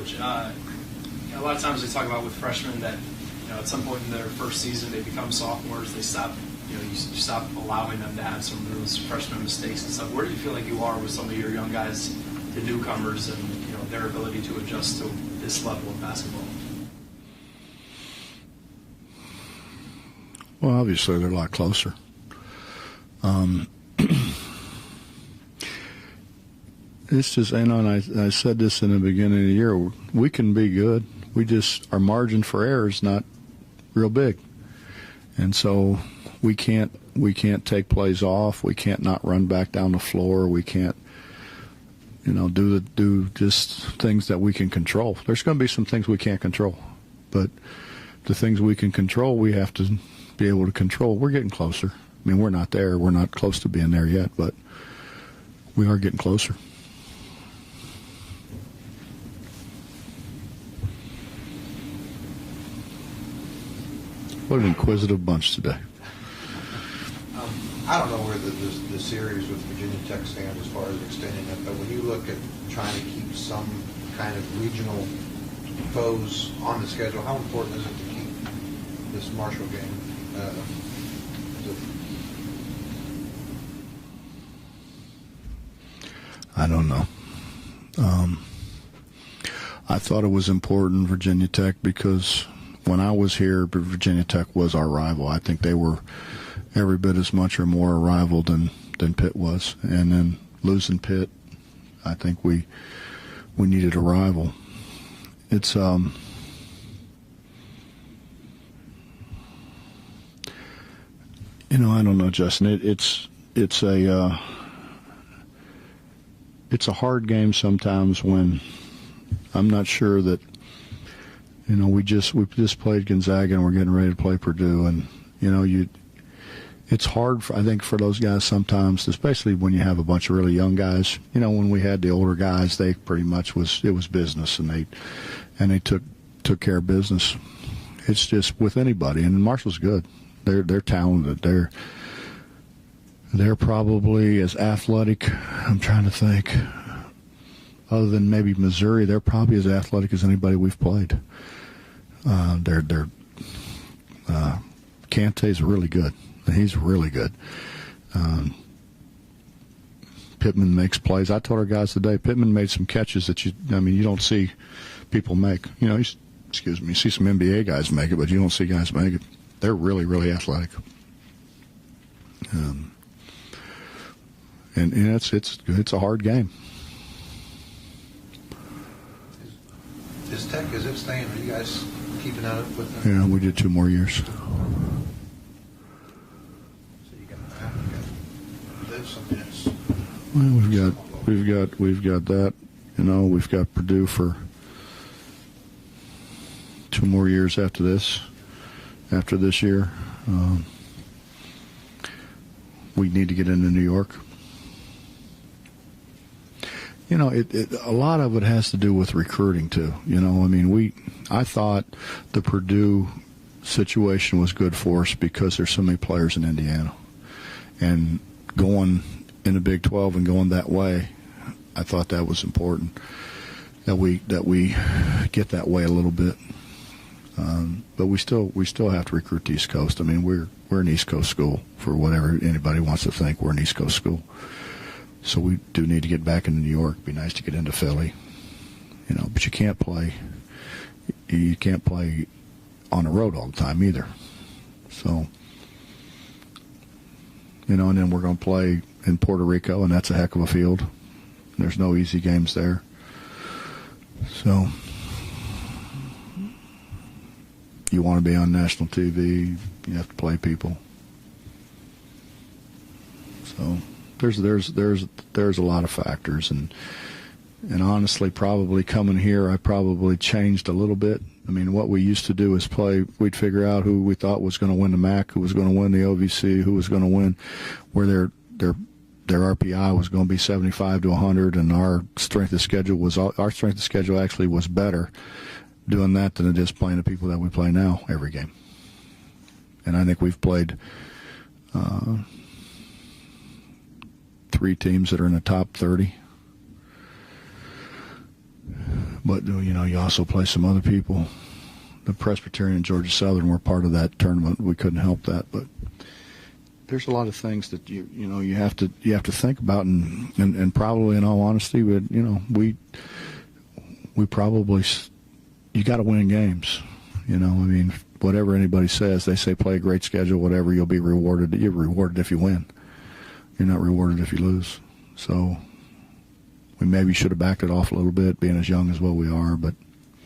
Coach, a lot of times we talk about with freshmen that at some point in their first season they become sophomores. They stop, you stop allowing them to have some of those freshman mistakes and stuff. Where do you feel like you are with some of your young guys, the newcomers, and their ability to adjust to this level of basketball? Well, obviously they're a lot closer. It's just, and I said this in the beginning of the year, we can be good. Our margin for error is not real big. And so we can't take plays off. We can't not run back down the floor. We can't, do just things that we can control. There's going to be some things we can't control. But the things we can control, we have to be able to control. We're getting closer. I mean, we're not there. We're not close to being there yet, but we are getting closer. What an inquisitive bunch today. I don't know where the series with Virginia Tech stands as far as extending it, but when you look at trying to keep some kind of regional foes on the schedule, how important is it to keep this Marshall game? I don't know. I thought it was important, Virginia Tech, because when I was here, Virginia Tech was our rival. I think they were every bit as much or more a rival than Pitt was. And then losing Pitt, I think we needed a rival. It's I don't know, Justin. It's a hard game sometimes when I'm not sure that we just played Gonzaga and we're getting ready to play Purdue, and it's hard I think for those guys sometimes, especially when you have a bunch of really young guys. When we had the older guys, they pretty much it was business, and they took care of business. It's just with anybody, and Marshall's good. They're talented. They're probably as athletic. I'm trying to think. Other than maybe Missouri, they're probably as athletic as anybody we've played. Kante's really good. He's really good. Pittman makes plays. I told our guys today, Pittman made some catches that you don't see people make. You see some NBA guys make it, but you don't see guys make it. They're really, really athletic. And it's a hard game. Is Tech, is it staying? Are you guys keeping up with them? Yeah, we did 2 more years. So you got live some minutes. Well, we've got that. We've got Purdue for 2 more years after this. After this year, we need to get into New York. A lot of it has to do with recruiting too. I thought the Purdue situation was good for us because there's so many players in Indiana, and going in the Big 12 and going that way, I thought that was important. That we get that way a little bit, but we still have to recruit the East Coast. We're an East Coast school for whatever anybody wants to think. We're an East Coast school. So we do need to get back into New York. It'd be nice to get into Philly, but you can't play on the road all the time either. So, and then we're going to play in Puerto Rico, and that's a heck of a field. There's no easy games there. So you want to be on national TV, you have to play people. So there's a lot of factors, and honestly, probably coming here, I probably changed a little bit. What we used to do is we'd figure out who we thought was going to win the MAC, who was going to win the OVC, who was going to win, where their RPI was going to be 75 to 100, and our strength of schedule actually was better doing that than it is playing the people that we play now every game. And I think we've played 3 teams that are in the top 30. But, you also play some other people. The Presbyterian and Georgia Southern were part of that tournament. We couldn't help that, but there's a lot of things that you have to think about, and probably, in all honesty, we probably, you got to win games. Whatever anybody says, they say play a great schedule, whatever, you'll be rewarded. You're rewarded if you win. You're not rewarded if you lose. So we maybe should have backed it off a little bit, being as young as what we are, but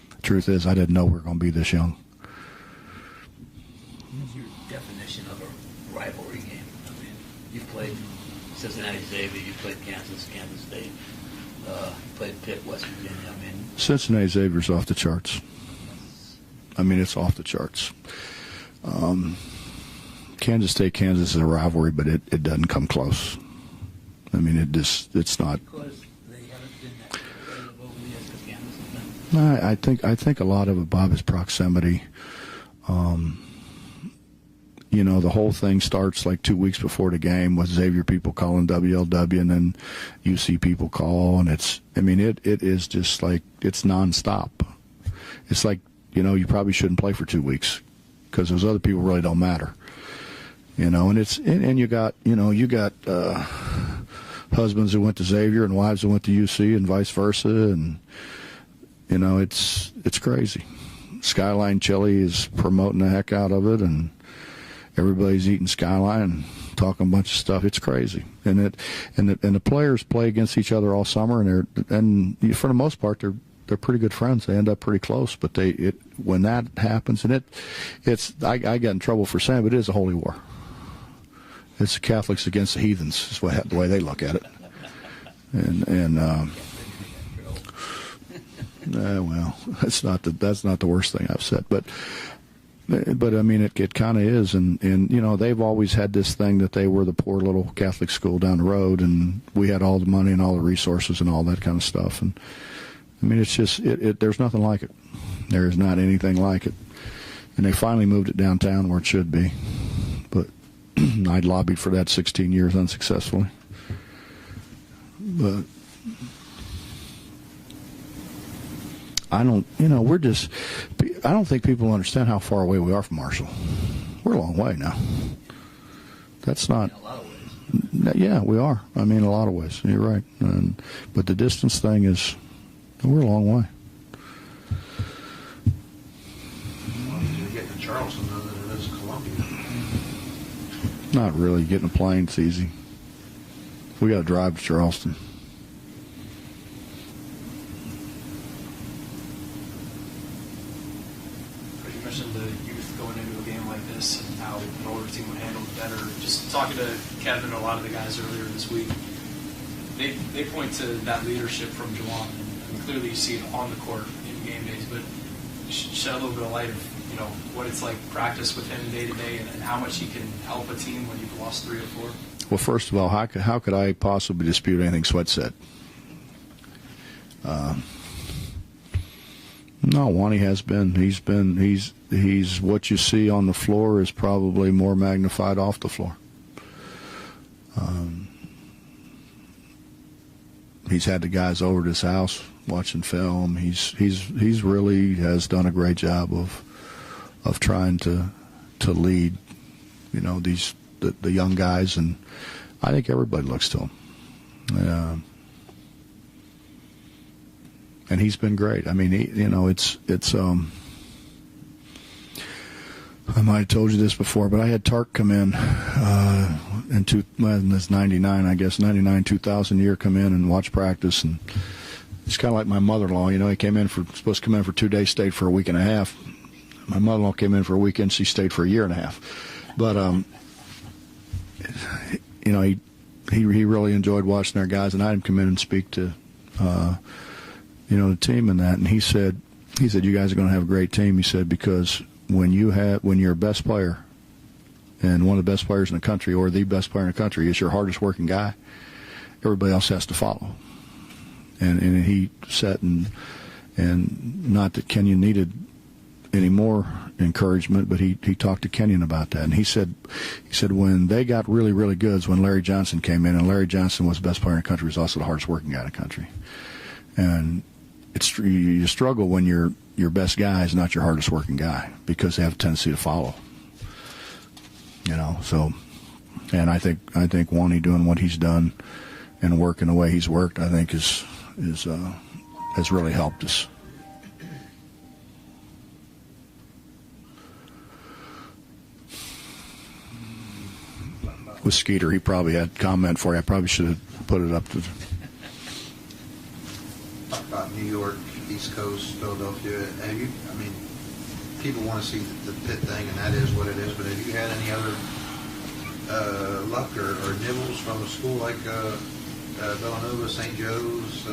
the truth is I didn't know we were going to be this young. What's your definition of a rivalry game? I mean, you've played Cincinnati Xavier, you've played Kansas State, you played Pitt, West Virginia. I mean, Cincinnati Xavier's off the charts. I mean, it's off the charts. Kansas State, Kansas is a rivalry, but it doesn't come close. I mean, it's not. Because they haven't been that competitive over the years, because Kansas has been. I think a lot of it, Bob, is proximity. The whole thing starts like 2 weeks before the game with Xavier people calling WLW, and then UC people call, and it is just like, it's nonstop. It's like, you probably shouldn't play for 2 weeks because those other people really don't matter. And you got husbands who went to Xavier and wives who went to UC and vice versa, and it's crazy. Skyline Chili is promoting the heck out of it, and everybody's eating Skyline and talking a bunch of stuff. It's crazy, and the players play against each other all summer, and for the most part they're pretty good friends. They end up pretty close, but when that happens, and I got in trouble for saying, but it is a holy war. It's the Catholics against the heathens, is the way they look at it. Well, that's not the worst thing I've said, but I mean, it kind of is, and they've always had this thing that they were the poor little Catholic school down the road, and we had all the money and all the resources and all that kind of stuff, and I mean, it's just there's nothing like it. There is not anything like it, and they finally moved it downtown where it should be, but I'd lobbied for that 16 years unsuccessfully. But I don't think people understand how far away we are from Marshall. We're a long way now. That's not. In a lot of ways. Yeah, we are. I mean, a lot of ways. You're right. But the distance thing is, we're a long way. Well, you're getting to Charleston than it is Columbia. Not really. Getting a plane's easy. We got to drive to Charleston. You mentioned the youth going into a game like this and how an older team would handle it better. Just talking to Kevin and a lot of the guys earlier this week, they point to that leadership from Juwan, and clearly you see it on the court in game days, but shed a little bit of light of what it's like practice with him day to day, and how much he can help a team when you've lost 3 or 4. Well, first of all, how could I possibly dispute anything Sweat said? No, Wani has been. He's what you see on the floor is probably more magnified off the floor. He's had the guys over at his house watching film. He's really has done a great job of trying to lead, the young guys, and I think everybody looks to him. And he's been great. I mean, it's. I might have told you this before, but I had Tark come in in this 99, I guess, 99, 2000 year, come in and watch practice, and it's kind of like my mother-in-law. He supposed to come in for 2 days, stayed for a week and a half. My mother-in-law came in for a weekend, she stayed for a year and a half. But he really enjoyed watching our guys, and I had him come in and speak to the team and that, and he said you guys are going to have a great team. He said, because when you're a best player and one of the best players in the country, or the best player in the country, is your hardest working guy, everybody else has to follow. And he said, and not that Kenyon needed any more encouragement, but he talked to Kenyon about that, and he said when they got really, really good is when Larry Johnson came in, and Larry Johnson was the best player in the country, was also the hardest working guy in the country. And you struggle when your best guy is not your hardest working guy, because they have a tendency to follow. So, and I think Wani doing what he's done and working the way he's worked, I think has really helped us. With Skeeter, he probably had a comment for you. I probably should have put it up to. Talk about New York, East Coast, Philadelphia. People want to see the pit thing, and that is what it is. But have you had any other luck or nibbles from a school like Villanova, St. Joe's,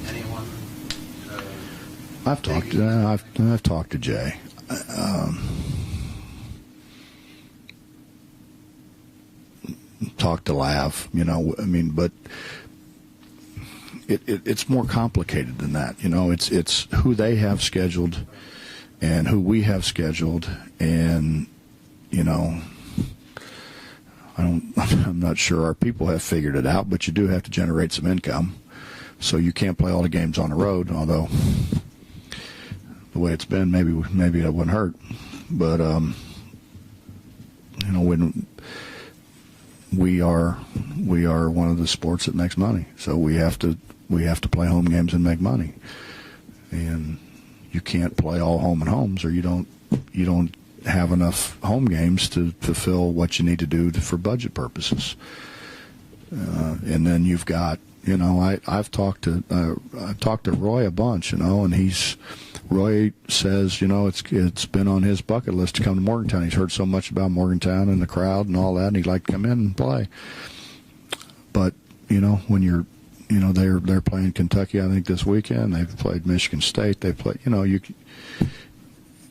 anyone? I've talked to Jay. Talked to Lav, but it's more complicated than that. It's who they have scheduled and who we have scheduled, and I'm not sure our people have figured it out, but you do have to generate some income, so you can't play all the games on the road. Although the way it's been, maybe that wouldn't hurt, but when we are one of the sports that makes money, so we have to play home games and make money, and you can't play all home and homes, or you don't have enough home games to fulfill what you need to do for budget purposes. And then you've got, I've talked to Roy a bunch, and Roy says, it's been on his bucket list to come to Morgantown. He's heard so much about Morgantown and the crowd and all that, and he'd like to come in and play. But when you're, they're playing Kentucky, I think, this weekend. They've played Michigan State. They play,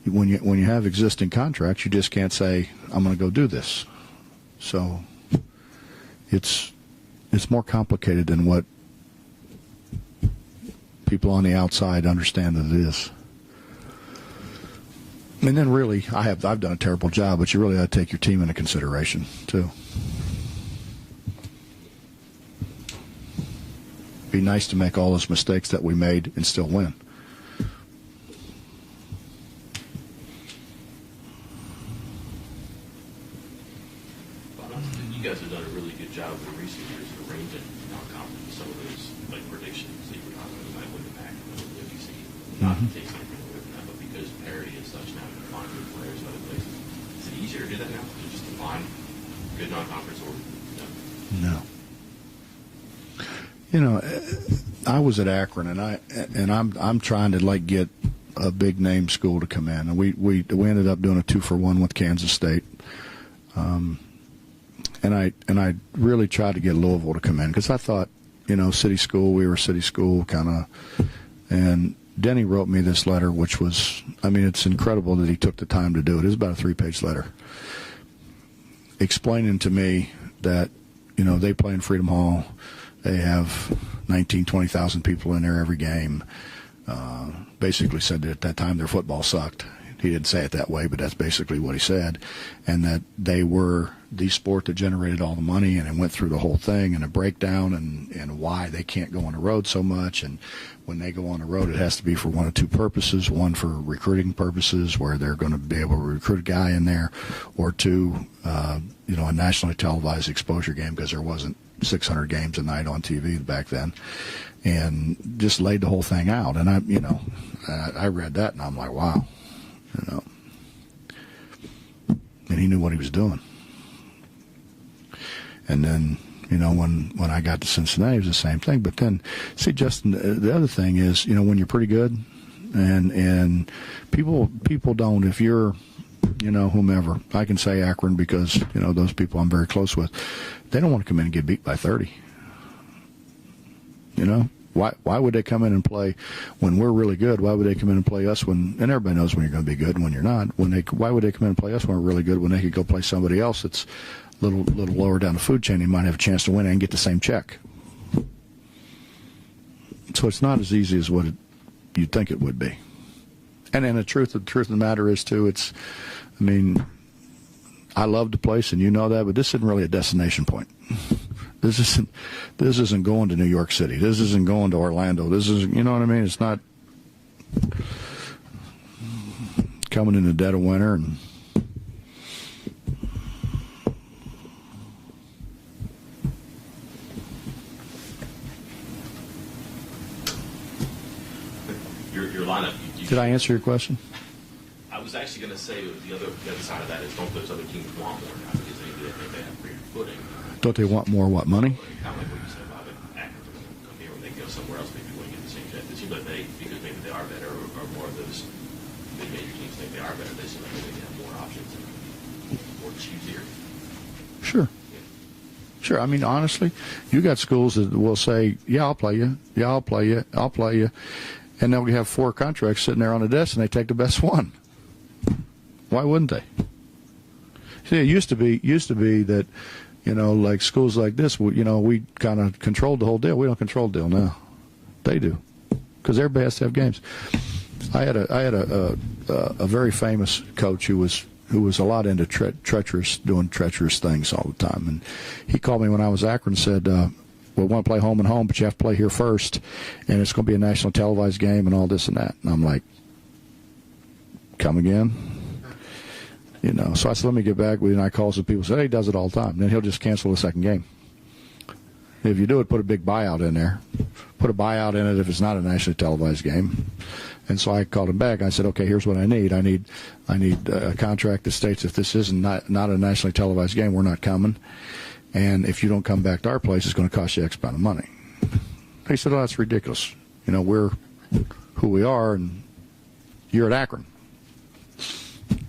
when you have existing contracts, you just can't say, I'm going to go do this. So it's more complicated than what people on the outside understand that it is. And then really, I've done a terrible job, but you really ought to take your team into consideration too. Be nice to make all those mistakes that we made and still win. You guys have done a really good job in recent years of arranging non-conference, some of those predictions that you were talking about might win the back of the WC. Not to take anything away from that, but because parity is such now, you can find good players in other places. Is it easier to do that now? Just to find good non-conference, or no? I was at Akron, and I'm trying to get a big name school to come in, and we ended up doing a 2-for-1 with Kansas State, and I really tried to get Louisville to come in, because I thought, city school, we were city school kind of, and Denny wrote me this letter, which was, it's incredible that he took the time to do it. It was about a 3-page letter explaining to me that they play in Freedom Hall. They have 20,000 people in there every game. Basically said that at that time their football sucked. He didn't say it that way, but that's basically what he said. And that they were the sport that generated all the money, and it went through the whole thing and a breakdown and why they can't go on the road so much. And when they go on the road, it has to be for one of two purposes: one for recruiting purposes, where they're going to be able to recruit a guy in there, or two, a nationally televised exposure game, because there wasn't 600 games a night on TV back then, and just laid the whole thing out. And I read that and I'm like, wow, and he knew what he was doing. And then, when I got to Cincinnati, it was the same thing. But then, see, Justin, the other thing is, when you're pretty good, and people don't, if you're, whomever, I can say Akron because, those people I'm very close with, they don't want to come in and get beat by 30. Why would they come in and play when we're really good? Why would they come in and play us when, and everybody knows when you're going to be good and when you're not, why would they come in and play us when we're really good when they could go play somebody else that's a little lower down the food chain? He might have a chance to win and get the same check. So it's not as easy as what you'd think it would be. And the truth of the matter is, too, I love the place, and you know that, but this isn't really a destination point. This isn't going to New York City. This isn't going to Orlando. This is, you know what I mean? It's not coming in the dead of winter and your lineup. Did I answer your question? I was actually going to say the other side of that is, don't those other teams want more now because they have greater footing? Don't they want more what, money? Kind of like what you said about it. Akron come here when they go somewhere else, maybe wouldn't get the same chance. It seems like because maybe they are better, or more of those mid-major teams think they are better. They seem like they have more options and more to choose here. Sure. Sure. I mean, honestly, you got schools that will say, yeah, I'll play you. Yeah, I'll play you. I'll play you. And they'll have 4 contracts sitting there on the desk, and they take the best one. Why wouldn't they? See, it used to be that, like schools like this, we kind of controlled the whole deal. We don't control the deal now. They do, because they're best to have games. I had a very famous coach who was a lot into doing treacherous things all the time, and he called me when I was Akron and said, we want to play home and home, but you have to play here first, and it's going to be a national televised game and all this and that. And I'm like, come again? So I said, let me get back with you. And I call some people and say, hey, he does it all the time. Then he'll just cancel the second game. If you do it, put a big buyout in there. Put a buyout in it if it's not a nationally televised game. And so I called him back. I said, okay, here's what I need. I need a contract that states if this is not a nationally televised game, we're not coming. And if you don't come back to our place, it's going to cost you X amount of money. He said, oh, that's ridiculous. We're who we are, and you're at Akron.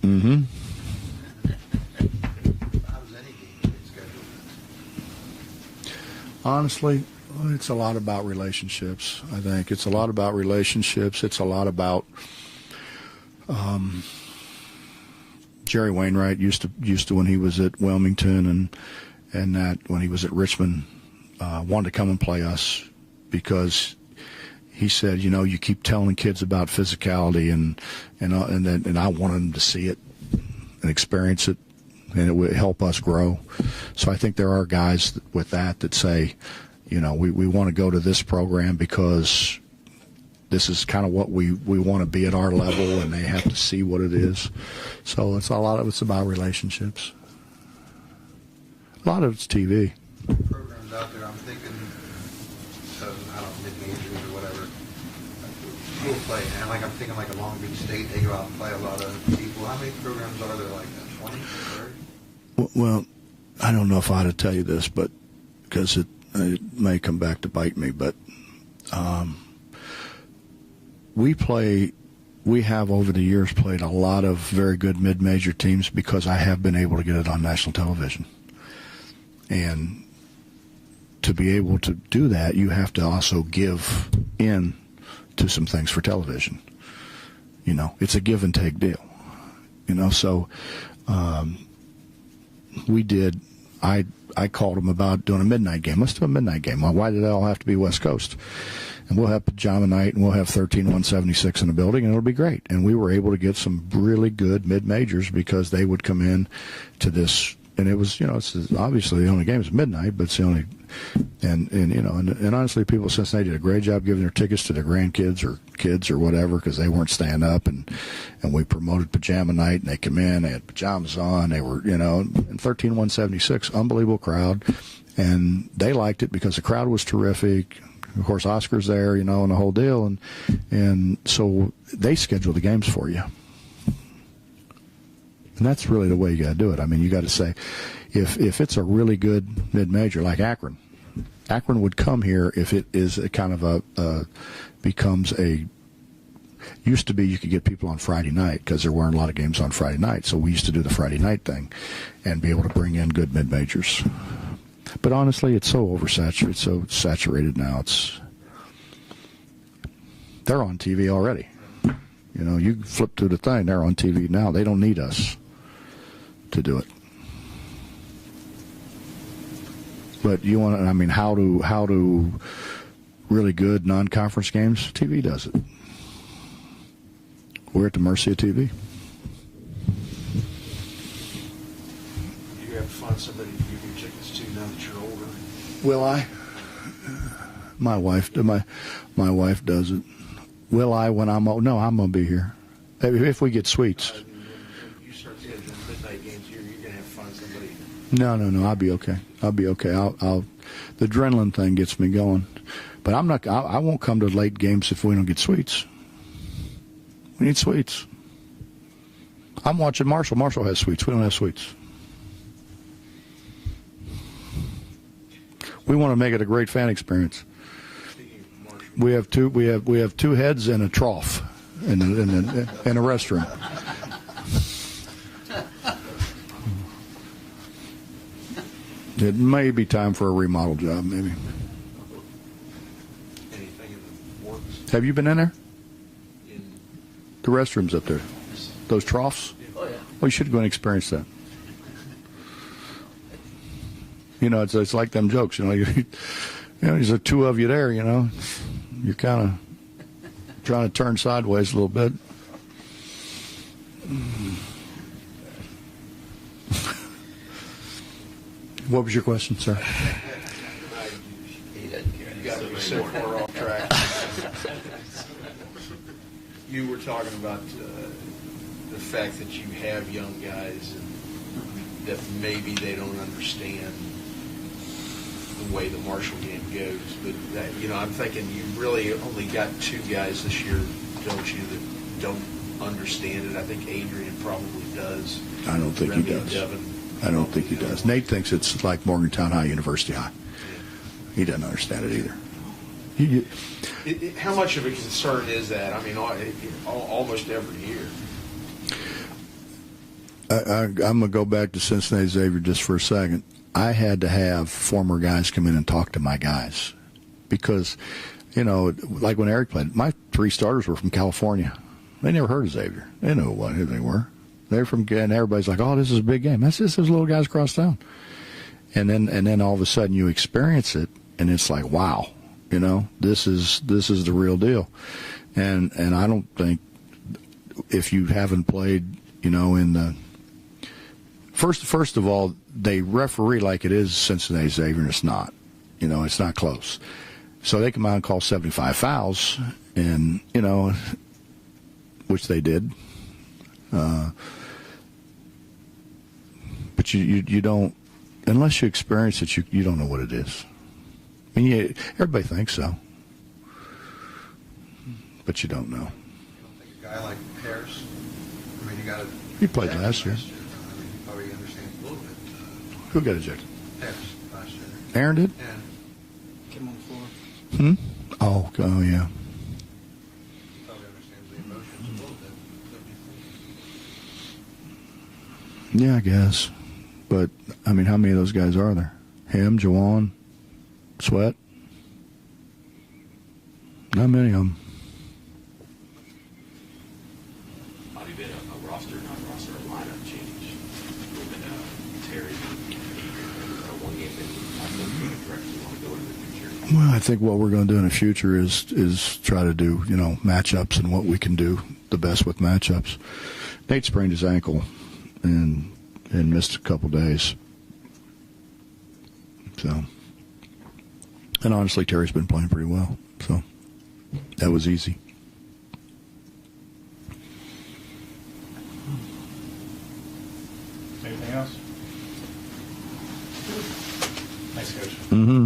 Mm-hmm. How does any game get scheduled? Honestly, it's a lot about relationships. I think it's a lot about relationships. It's a lot about Jerry Wainwright used to when he was at Wilmington and that when he was at Richmond, wanted to come and play us because he said, you keep telling kids about physicality and I wanted them to see it and experience it, and it would help us grow. So I think there are guys with that say, we want to go to this program because this is kind of what we want to be at our level, and they have to see what it is. So it's a lot of it's about relationships. A lot of it's TV. Programs out there, I'm thinking of, mid-majors or whatever. We'll play, and I'm thinking like a Long Beach State, they go out and play a lot of people. How many programs are there like that? 20, 30? Well, I don't know if I ought to tell you this, but because it may come back to bite me, but we have over the years played a lot of very good mid-major teams because I have been able to get it on national television. And to be able to do that, you have to also give in to some things for television. It's a give and take deal. So we did. I called them about doing a midnight game. Let's do a midnight game. Why did it all have to be West Coast? And we'll have pajama night, and we'll have 13-176 in the building, and it'll be great. And we were able to get some really good mid-majors because they would come in to this. And it was, it's obviously the only game is midnight, but it's the only, and honestly, people in Cincinnati did a great job giving their tickets to their grandkids or kids or whatever because they weren't staying up, and we promoted pajama night, and they come in, they had pajamas on, they were, and 13-176, unbelievable crowd, and they liked it because the crowd was terrific. Of course, Oscar's there, and the whole deal, and so they schedule the games for you. And that's really the way you got to do it. I mean, you got to say, if it's a really good mid-major like Akron would come here if it is a kind of becomes a. Used to be you could get people on Friday night because there weren't a lot of games on Friday night, so we used to do the Friday night thing, and be able to bring in good mid-majors. But honestly, it's so oversaturated, so saturated now. They're on TV already. You flip through the thing, they're on TV now. They don't need us to do it. But how do really good non-conference games? TV does it. We're at the mercy of TV. You have to find somebody to give your tickets to now that you're older. Will I? My wife does it. Will I when I'm no, I'm gonna be here. If we get suites. When you start scheduling midnight games here, you're gonna have to find somebody. No, I'll be okay. The adrenaline thing gets me going, but I won't come to late games if we don't get suites. We need suites. I'm watching Marshall. Marshall has suites. We don't have suites. We want to make it a great fan experience. We have two heads and a trough in a restroom. It may be time for a remodel job, maybe. Anything in the works? Have you been in there? In The restrooms up there, those troughs. Oh, yeah. Well, you should go and experience that. You know, it's like them jokes. You know, there's the two of you there. You know, you're kind of trying to turn sideways a little bit. What was your question, sir? He doesn't care. You got to be so far off track. You were talking about the fact that you have young guys and that maybe they don't understand the way the Marshall game goes. But that, I'm thinking you really only got two guys this year, don't you, that don't understand it. I think Adrian probably does. I don't think he Remy and does. Devin I don't think he probably does. Nate thinks it's like Morgantown High, University High. He doesn't understand it either. How much of a concern is that? I mean, almost every year. I'm going to go back to Cincinnati Xavier just for a second. I had to have former guys come in and talk to my guys because, like when Eric played, my three starters were from California. They never heard of Xavier. They didn't know who they were. They're from, and everybody's like, "Oh, this is a big game." That's just those little guys across town. And then all of a sudden you experience it, and it's like, wow, this is the real deal. And I don't think if you haven't played, in the first of all, they referee like it is Cincinnati Xavier, and it's not. It's not close. So they come out and call 75 fouls, and which they did. But you don't, unless you experience it, you don't know what it is. I mean, everybody thinks so, but you don't know. You don't think a guy like Harris? I mean, you got to. He played last year. I mean, he probably understands a little bit. Who got ejected? Harris last year. Aaron did? And Came on the floor. Oh, yeah. probably understands the emotions a little bit. Yeah, I guess. But, I mean, how many of those guys are there? Him, Jawan, Sweat? Not many of them. Bobby, been a roster, not a roster, a lineup change. Terry, one game thing. I think the direction you want to go in the future. Well, I think what we're going to do in the future is try to do, matchups and what we can do the best with matchups. Nate sprained his ankle and missed a couple days. So, and honestly, Terry's been playing pretty well. So, that was easy. Anything else? Thanks, Coach. Mm-hmm.